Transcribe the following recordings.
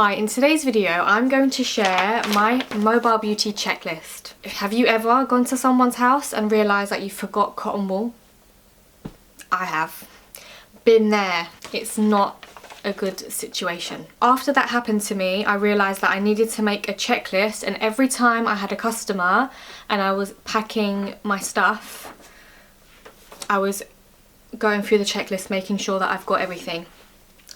Hi, in today's video I'm going to share my mobile beauty checklist. Have you ever gone to someone's house and realised that you forgot cotton wool? I have. Been there. It's not a good situation. After that happened to me, I realised that I needed to make a checklist, and every time I had a customer and I was packing my stuff, I was going through the checklist making sure that I've got everything.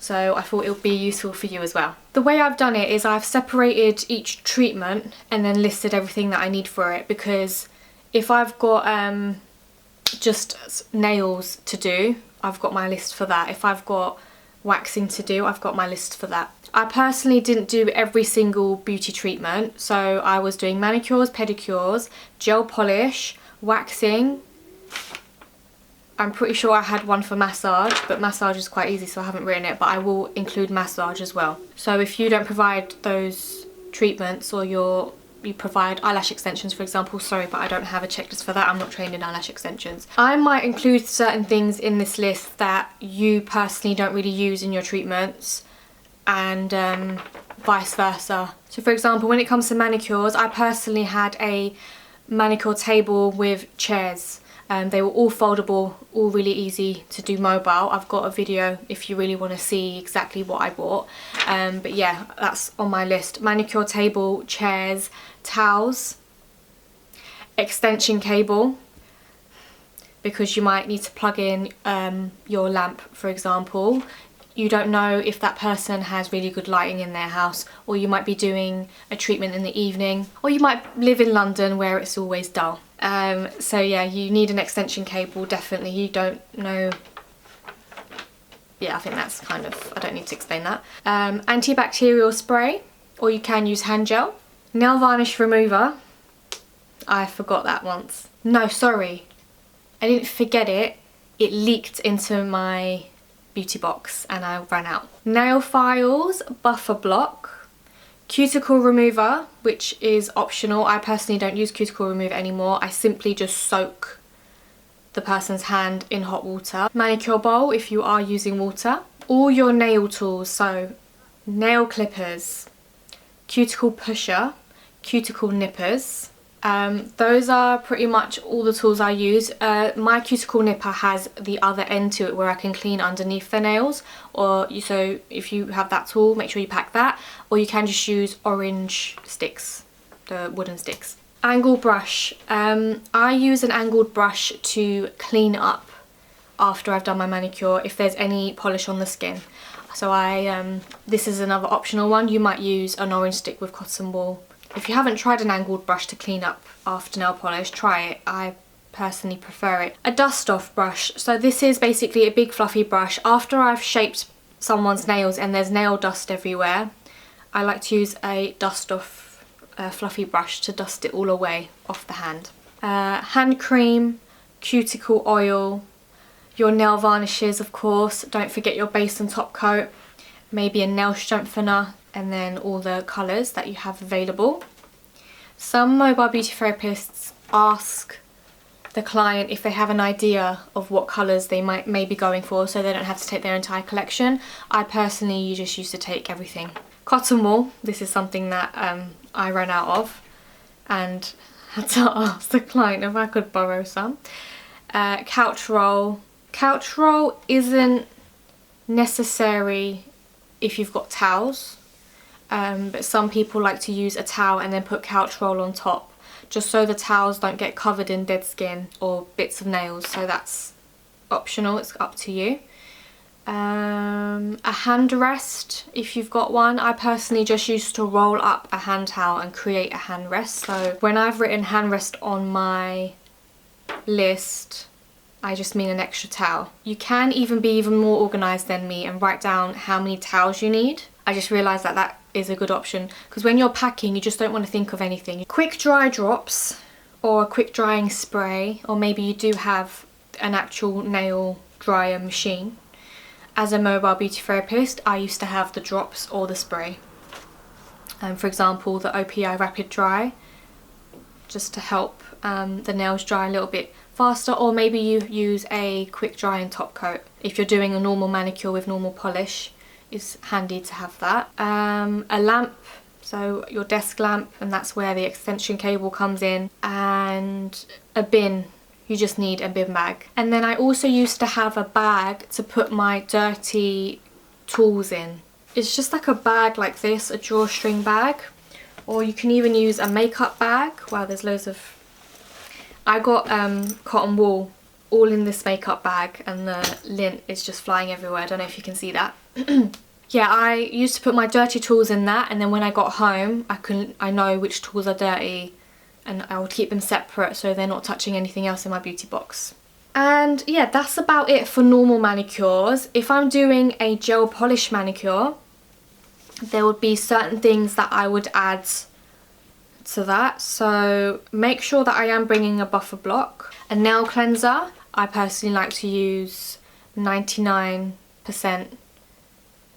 So I thought it would be useful for you as well. The way I've done it is I've separated each treatment and then listed everything that I need for it, because if I've got just nails to do, I've got my list for that. If I've got waxing to do, I've got my list for that. I personally didn't do every single beauty treatment, so I was doing manicures, pedicures, gel polish, waxing. I'm pretty sure I had one for massage, but massage is quite easy, so I haven't written it, but I will include massage as well. So if you don't provide those treatments, or you provide eyelash extensions, for example, sorry, but I don't have a checklist for that. I'm not trained in eyelash extensions. I might include certain things in this list that you personally don't really use in your treatments, and vice versa. So for example, when it comes to manicures, I personally had a manicure table with chairs. They were all foldable, all really easy to do mobile. I've got a video if you really want to see exactly what I bought. But yeah, that's on my list. Manicure table, chairs, towels, extension cable, because you might need to plug in your lamp, for example. You don't know if that person has really good lighting in their house, or you might be doing a treatment in the evening, or you might live in London where it's always dull. So yeah, you need an extension cable, definitely. You don't know. Yeah, I think that's kind of, I don't need to explain that. Antibacterial spray, or you can use hand gel. Nail varnish remover. I forgot that once. No, sorry. I didn't forget it. It leaked into my beauty box and I ran out. Nail files, buffer block, cuticle remover, which is optional. I personally don't use cuticle remover anymore. I simply just soak the person's hand in hot water. Manicure bowl if you are using water. All your nail tools, so nail clippers, cuticle pusher, cuticle nippers. Those are pretty much all the tools I use. My cuticle nipper has the other end to it where I can clean underneath the nails, so if you have that tool, make sure you pack that, or you can just use orange sticks, the wooden sticks. Angle brush. I use an angled brush to clean up after I've done my manicure if there's any polish on the skin. So this is another optional one. You might use an orange stick with cotton wool. If you haven't tried an angled brush to clean up after nail polish, try it. I personally prefer it. A dust off brush. So this is basically a big fluffy brush. After I've shaped someone's nails and there's nail dust everywhere, I like to use a dust off fluffy brush to dust it all away off the hand. Hand cream, cuticle oil, your nail varnishes of course. Don't forget your base and top coat. Maybe a nail strengthener, and then all the colours that you have available. Some mobile beauty therapists ask the client if they have an idea of what colours they may be going for, so they don't have to take their entire collection. I personally just used to take everything. Cotton wool, this is something that I ran out of and had to ask the client if I could borrow some. Couch roll. Couch roll isn't necessary if you've got towels. But some people like to use a towel and then put couch roll on top, just so the towels don't get covered in dead skin or bits of nails. So that's optional, it's up to you. A hand rest, if you've got one. I personally just used to roll up a hand towel and create a hand rest. So when I've written hand rest on my list, I just mean an extra towel. You can even be even more organised than me and write down how many towels you need. I just realised that that is a good option, because when you're packing you just don't want to think of anything. Quick dry drops, or a quick drying spray, or maybe you do have an actual nail dryer machine. As a mobile beauty therapist, I used to have the drops or the spray. For example, the OPI Rapid Dry, just to help the nails dry a little bit faster, or maybe you use a quick drying top coat. If you're doing a normal manicure with normal polish, is handy to have that. A lamp, so your desk lamp, and that's where the extension cable comes in, and a bin. You just need a bin bag. And then I also used to have a bag to put my dirty tools in. It's just like a bag like this, a drawstring bag, or you can even use a makeup bag. Wow, there's loads of... I got cotton wool all in this makeup bag, and the lint is just flying everywhere. I don't know if you can see that. Yeah, I used to put my dirty tools in that, and then when I got home, I know which tools are dirty, and I would keep them separate so they're not touching anything else in my beauty box. And yeah, that's about it for normal manicures. If I'm doing a gel polish manicure, there would be certain things that I would add to that. So make sure that I am bringing a buffer block. A nail cleanser, I personally like to use 99%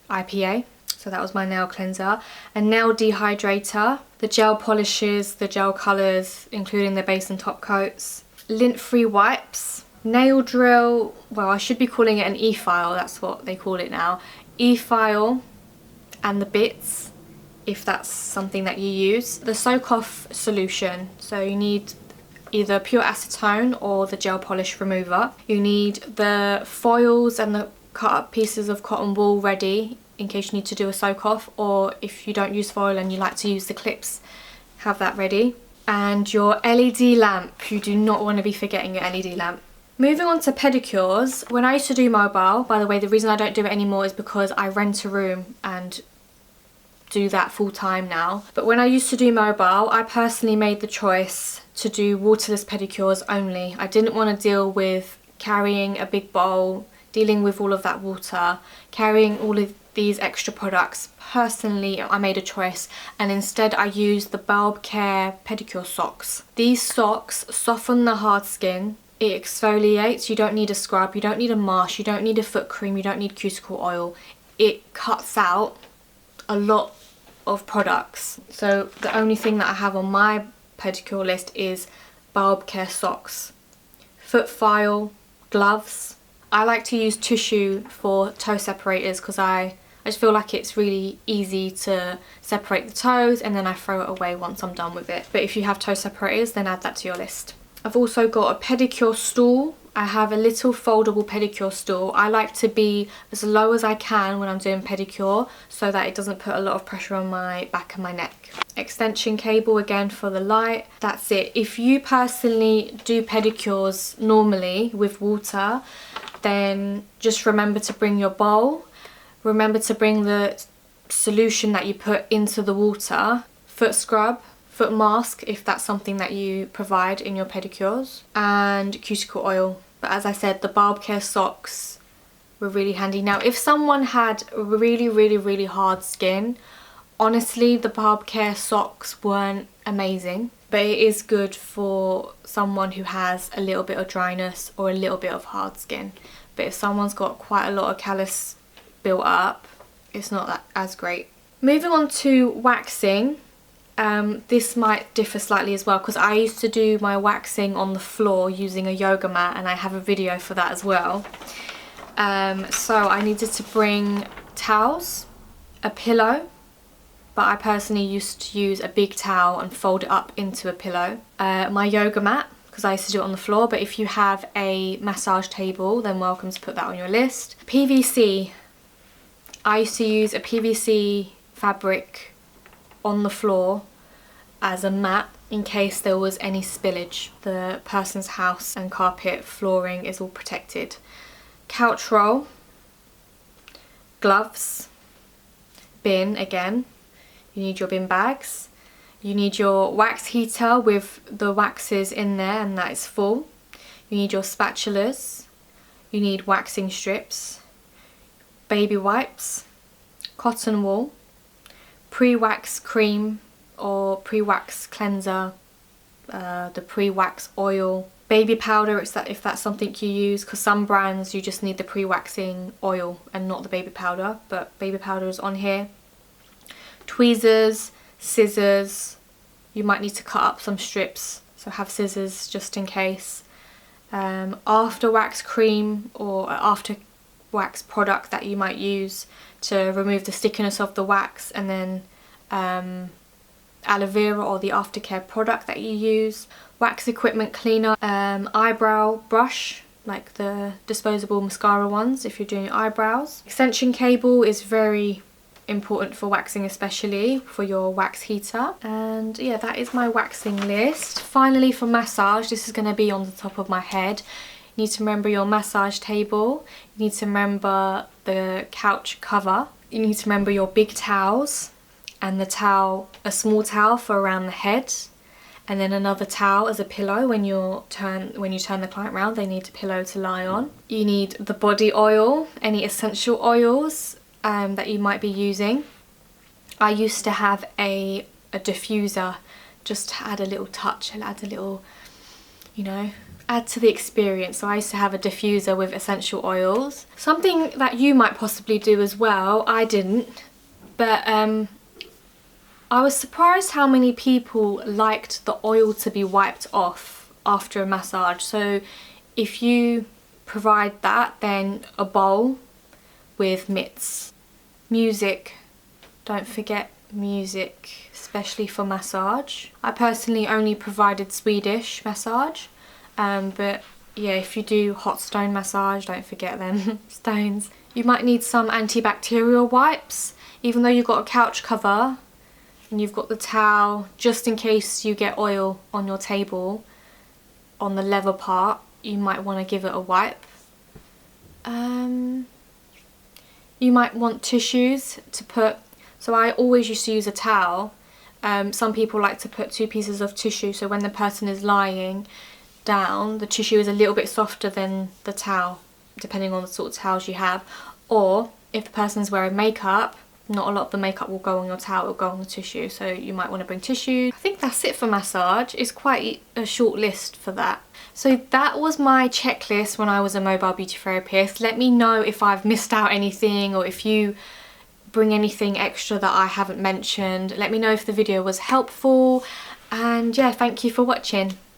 IPA. So that was my nail cleanser. A nail dehydrator, the gel polishes, the gel colours, including the base and top coats. Lint-free wipes. Nail drill, well, I should be calling it an e-file, that's what they call it now. E-file and the bits, if that's something that you use. The soak-off solution, so you need either pure acetone or the gel polish remover. You need the foils and the cut up pieces of cotton wool ready in case you need to do a soak-off, or if you don't use foil and you like to use the clips, have that ready. And your LED lamp, you do not want to be forgetting your LED lamp. Moving on to pedicures, when I used to do mobile, by the way, the reason I don't do it anymore is because I rent a room and do that full time now. But when I used to do mobile, I personally made the choice to do waterless pedicures only. I didn't want to deal with carrying a big bowl, dealing with all of that water, carrying all of these extra products. Personally, I made a choice, and instead I used the AFTERCARE Pedicure Socks. These socks soften the hard skin. It exfoliates. You don't need a scrub, you don't need a mask, you don't need a foot cream, you don't need cuticle oil. It cuts out a lot of products. So the only thing that I have on my pedicure list is AFTERCARE socks, foot file, gloves. I like to use tissue for toe separators because I just feel like it's really easy to separate the toes, and then I throw it away once I'm done with it. But if you have toe separators, then add that to your list. I've also got a pedicure stool. I have a little foldable pedicure stool. I like to be as low as I can when I'm doing pedicure so that it doesn't put a lot of pressure on my back and my neck. Extension cable again for the light. That's it. If you personally do pedicures normally with water, then just remember to bring your bowl. Remember to bring the solution that you put into the water, foot scrub, foot mask if that's something that you provide in your pedicures, and cuticle oil. But as I said, the AFTERCARE socks were really handy. Now if someone had really hard skin, honestly the AFTERCARE socks weren't amazing, but it is good for someone who has a little bit of dryness or a little bit of hard skin. But if someone's got quite a lot of callus built up, it's not that as great. Moving on to waxing. This might differ slightly as well because I used to do my waxing on the floor using a yoga mat, and I have a video for that as well. So I needed to bring towels, a pillow, but I personally used to use a big towel and fold it up into a pillow. My yoga mat, because I used to do it on the floor, but if you have a massage table, then welcome to put that on your list. PVC. I used to use a PVC fabric on the floor as a mat in case there was any spillage. The person's house and carpet flooring is all protected. Couch roll, gloves, bin again. You need your bin bags. You need your wax heater with the waxes in there and that is full. You need your spatulas. You need waxing strips, baby wipes, cotton wool, pre-wax cream or pre-wax cleanser, the pre-wax oil, baby powder if that's something you use, because some brands you just need the pre-waxing oil and not the baby powder, but baby powder is on here. Tweezers, scissors, you might need to cut up some strips, so have scissors just in case. After wax cream or after wax product that you might use to remove the stickiness of the wax, and then aloe vera or the aftercare product that you use, wax equipment cleaner, eyebrow brush, like the disposable mascara ones if you're doing eyebrows. Extension cable is very important for waxing, especially for your wax heater. And yeah, that is my waxing list. Finally, for massage, this is going to be on the top of my head. You need to remember your massage table, you need to remember the couch cover, you need to remember your big towels, and the towel, a small towel for around the head, and then another towel as a pillow when you turn the client round. They need a pillow to lie on. You need the body oil, any essential oils that you might be using. I used to have a diffuser just to add a little touch and add a little, you know, add to the experience. So I used to have a diffuser with essential oils. Something that you might possibly do as well, I didn't, but I was surprised how many people liked the oil to be wiped off after a massage. So if you provide that, then a bowl with mitts. Music, don't forget music, especially for massage. I personally only provided Swedish massage, but yeah, if you do hot stone massage, don't forget them stones. You might need some antibacterial wipes, even though you've got a couch cover and you've got the towel, just in case you get oil on your table on the leather part, you might want to give it a wipe. You might want tissues to put, so I always used to use a towel. Some people like to put 2 pieces of tissue, so when the person is lying down, the tissue is a little bit softer than the towel, depending on the sort of towels you have. Or if the person is wearing makeup, not a lot of the makeup will go on your towel, it will go on the tissue, so you might want to bring tissue. I think that's it for massage. It's quite a short list for that. So that was my checklist when I was a mobile beauty therapist. Let me know if I've missed out anything, or if you bring anything extra that I haven't mentioned. Let me know if the video was helpful, and yeah, thank you for watching.